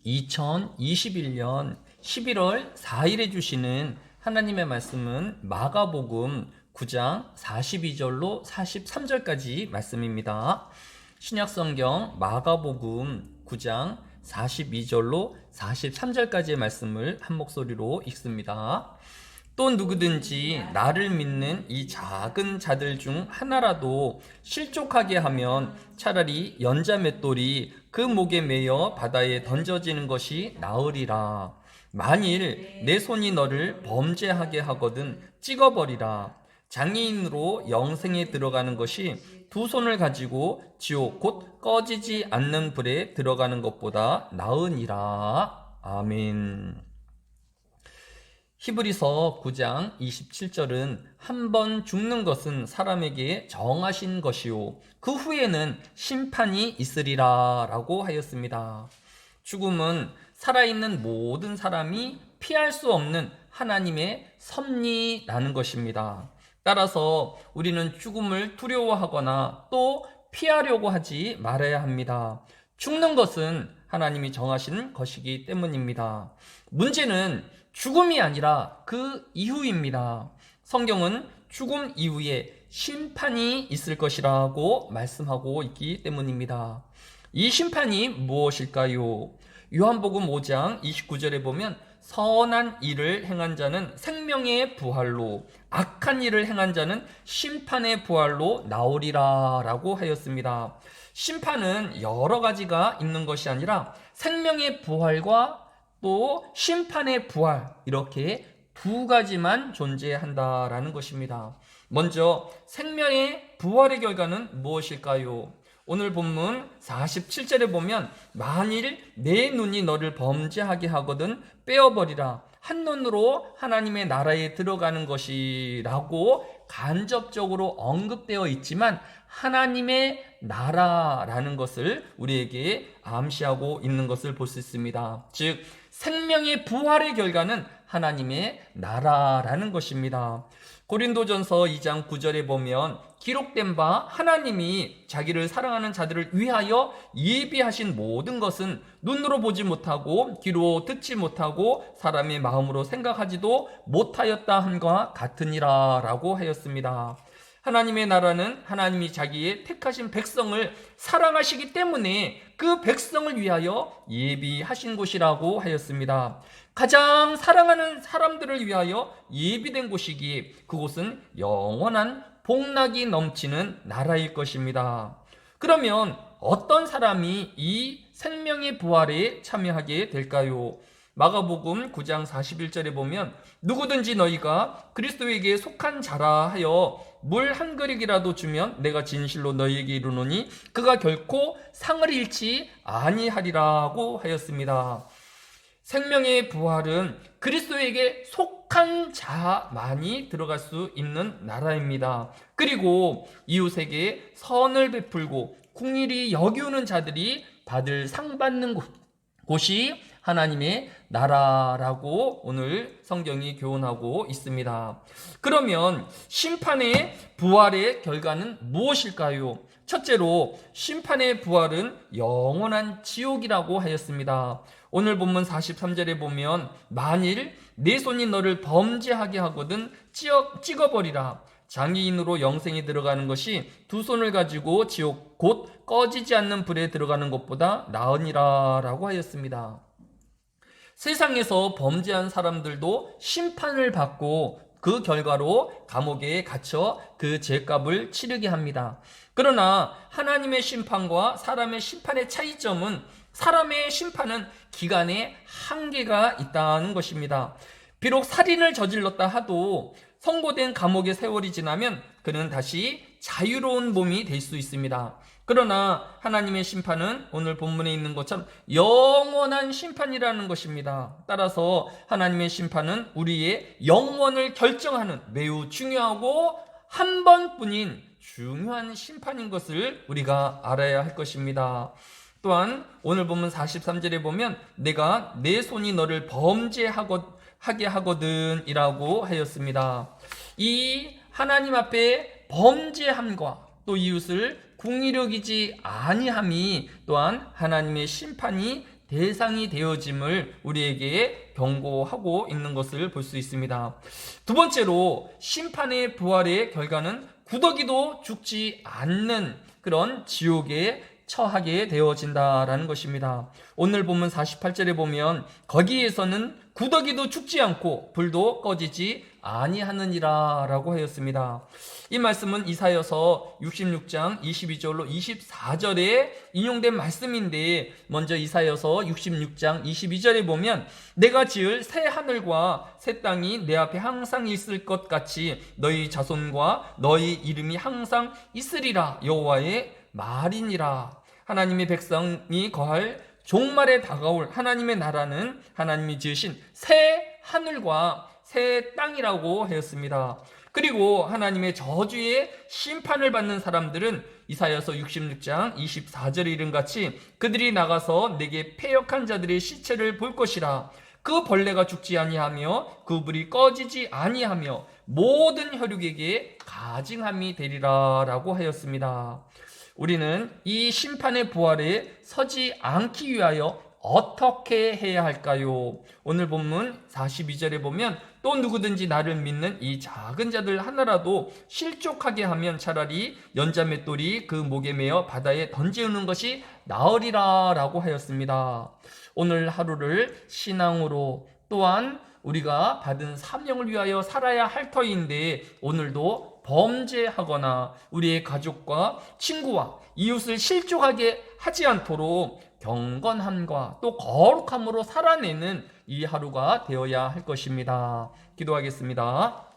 2021년 11월 4일에 주시는 하나님의 말씀은 마가복음 9장 42절로 43절까지 말씀입니다. 신약성경 마가복음 9장 42절로 43절까지의 말씀을 한 목소리로 읽습니다. 또 누구든지 나를 믿는 이 작은 자들 중 하나라도 실족하게 하면 차라리 연자 맷돌이 그 목에 매여 바다에 던져지는 것이 나으리라. 만일 내 손이 너를 범죄하게 하거든 찍어버리라. 장애인으로 영생에 들어가는 것이 두 손을 가지고 지옥 곧 꺼지지 않는 불에 들어가는 것보다 나으니라. 아멘. 히브리서 9장 27절은 한 번 죽는 것은 사람에게 정하신 것이요 그 후에는 심판이 있으리라 라고 하였습니다. 죽음은 살아있는 모든 사람이 피할 수 없는 하나님의 섭리라는 것입니다. 따라서 우리는 죽음을 두려워하거나 또 피하려고 하지 말아야 합니다. 죽는 것은 하나님이 정하신 것이기 때문입니다. 문제는 죽음이 아니라 그 이후입니다. 성경은 죽음 이후에 심판이 있을 것이라고 말씀하고 있기 때문입니다. 이 심판이 무엇일까요? 요한복음 5장 29절에 보면 선한 일을 행한 자는 생명의 부활로 악한 일을 행한 자는 심판의 부활로 나오리라 라고 하였습니다. 심판은 여러 가지가 있는 것이 아니라 생명의 부활과 또 심판의 부활, 이렇게 두 가지만 존재한다라는 것입니다. 먼저 생명의 부활의 결과는 무엇일까요? 오늘 본문 47절에 보면 만일 내 눈이 너를 범죄하게 하거든 빼어버리라. 한눈으로 하나님의 나라에 들어가는 것이라고 간접적으로 언급되어 있지만 하나님의 나라라는 것을 우리에게 암시하고 있는 것을 볼 수 있습니다. 즉 생명의 부활의 결과는 하나님의 나라라는 것입니다. 고린도전서 2장 9절에 보면 기록된 바 하나님이 자기를 사랑하는 자들을 위하여 예비하신 모든 것은 눈으로 보지 못하고 귀로 듣지 못하고 사람의 마음으로 생각하지도 못하였다 함과 같으니라 라고 하였습니다. 하나님의 나라는 하나님이 자기의 택하신 백성을 사랑하시기 때문에 그 백성을 위하여 예비하신 곳이라고 하였습니다. 가장 사랑하는 사람들을 위하여 예비된 곳이기에 그곳은 영원한 복락이 넘치는 나라일 것입니다. 그러면 어떤 사람이 이 생명의 부활에 참여하게 될까요? 마가복음 9장 41절에 보면 누구든지 너희가 그리스도에게 속한 자라 하여 물 한 그릇이라도 주면 내가 진실로 너희에게 이르노니 그가 결코 상을 잃지 아니하리라고 하였습니다. 생명의 부활은 그리스도에게 속한 자만이 들어갈 수 있는 나라입니다. 그리고 이웃에게 선을 베풀고 긍휼히 여기우는 자들이 받을 상 받는 곳이 하나님의 나라라고 오늘 성경이 교훈하고 있습니다. 그러면 심판의 부활의 결과는 무엇일까요? 첫째로 심판의 부활은 영원한 지옥이라고 하였습니다. 오늘 본문 43절에 보면 만일 내 손이 너를 범죄하게 하거든 찍어버리라. 장애인으로 영생에 들어가는 것이 두 손을 가지고 지옥 곧 꺼지지 않는 불에 들어가는 것보다 나으니라 라고 하였습니다. 세상에서 범죄한 사람들도 심판을 받고 그 결과로 감옥에 갇혀 그 죄값을 치르게 합니다. 그러나 하나님의 심판과 사람의 심판의 차이점은 사람의 심판은 기간에 한계가 있다는 것입니다. 비록 살인을 저질렀다 하도 선고된 감옥의 세월이 지나면 그는 다시 자유로운 몸이 될 수 있습니다. 그러나 하나님의 심판은 오늘 본문에 있는 것처럼 영원한 심판이라는 것입니다. 따라서 하나님의 심판은 우리의 영원을 결정하는 매우 중요하고 한 번뿐인 중요한 심판인 것을 우리가 알아야 할 것입니다. 또한 오늘 본문 43절에 보면 내가 내 손이 너를 범죄하게 하거든 이라고 하였습니다. 이 하나님 앞에 범죄함과 또 이웃을 궁히 여기지 아니함이 또한 하나님의 심판이 대상이 되어짐을 우리에게 경고하고 있는 것을 볼 수 있습니다. 두 번째로 심판의 부활의 결과는 구더기도 죽지 않는 그런 지옥에 처하게 되어진다라는 것입니다. 오늘 본문 48절에 보면 거기에서는 구더기도 죽지 않고 불도 꺼지지 아니하느니라 라고 하였습니다. 이 말씀은 이사야서 66장 22절로 24절에 인용된 말씀인데, 먼저 이사야서 66장 22절에 보면 내가 지을 새 하늘과 새 땅이 내 앞에 항상 있을 것 같이 너희 자손과 너희 이름이 항상 있으리라 여호와의 말이니라. 하나님의 백성이 거할 종말에 다가올 하나님의 나라는 하나님이 지으신 새 하늘과 새 땅이라고 하였습니다. 그리고 하나님의 저주의 심판을 받는 사람들은 이사야서 66장 24절에 이른같이 그들이 나가서 내게 패역한 자들의 시체를 볼 것이라. 그 벌레가 죽지 아니하며 그 불이 꺼지지 아니하며 모든 혈육에게 가증함이 되리라 라고 하였습니다. 우리는 이 심판의 부활에 서지 않기 위하여 어떻게 해야 할까요? 오늘 본문 42절에 보면 또 누구든지 나를 믿는 이 작은 자들 하나라도 실족하게 하면 차라리 연자맷돌이 그 목에 매어 바다에 던지는 것이 나으리라 라고 하였습니다. 오늘 하루를 신앙으로 또한 우리가 받은 사명을 위하여 살아야 할 터인데, 오늘도 범죄하거나 우리의 가족과 친구와 이웃을 실족하게 하지 않도록 경건함과 또 거룩함으로 살아내는 이 하루가 되어야 할 것입니다. 기도하겠습니다.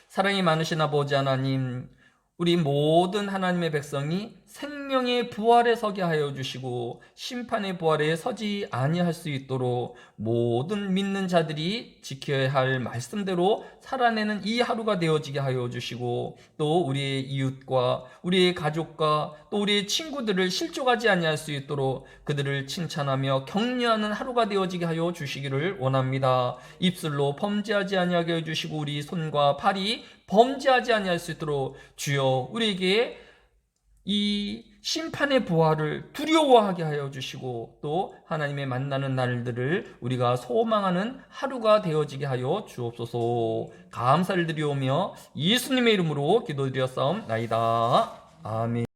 사랑이 많으신 아버지 하나님, 우리 모든 하나님의 백성이 생명의 부활에 서게 하여 주시고 심판의 부활에 서지 아니할 수 있도록 모든 믿는 자들이 지켜야 할 말씀대로 살아내는 이 하루가 되어지게 하여 주시고, 또 우리의 이웃과 우리의 가족과 또 우리의 친구들을 실족하지 아니할 수 있도록 그들을 칭찬하며 격려하는 하루가 되어지게 하여 주시기를 원합니다. 입술로 범죄하지 아니하게 해 주시고 우리 손과 발이 범죄하지 아니할 수 있도록 주여 우리에게 이 심판의 부활을 두려워하게 하여 주시고, 또 하나님의 만나는 날들을 우리가 소망하는 하루가 되어지게 하여 주옵소서. 감사를 드리오며 예수님의 이름으로 기도드렸사옵나이다. 아멘.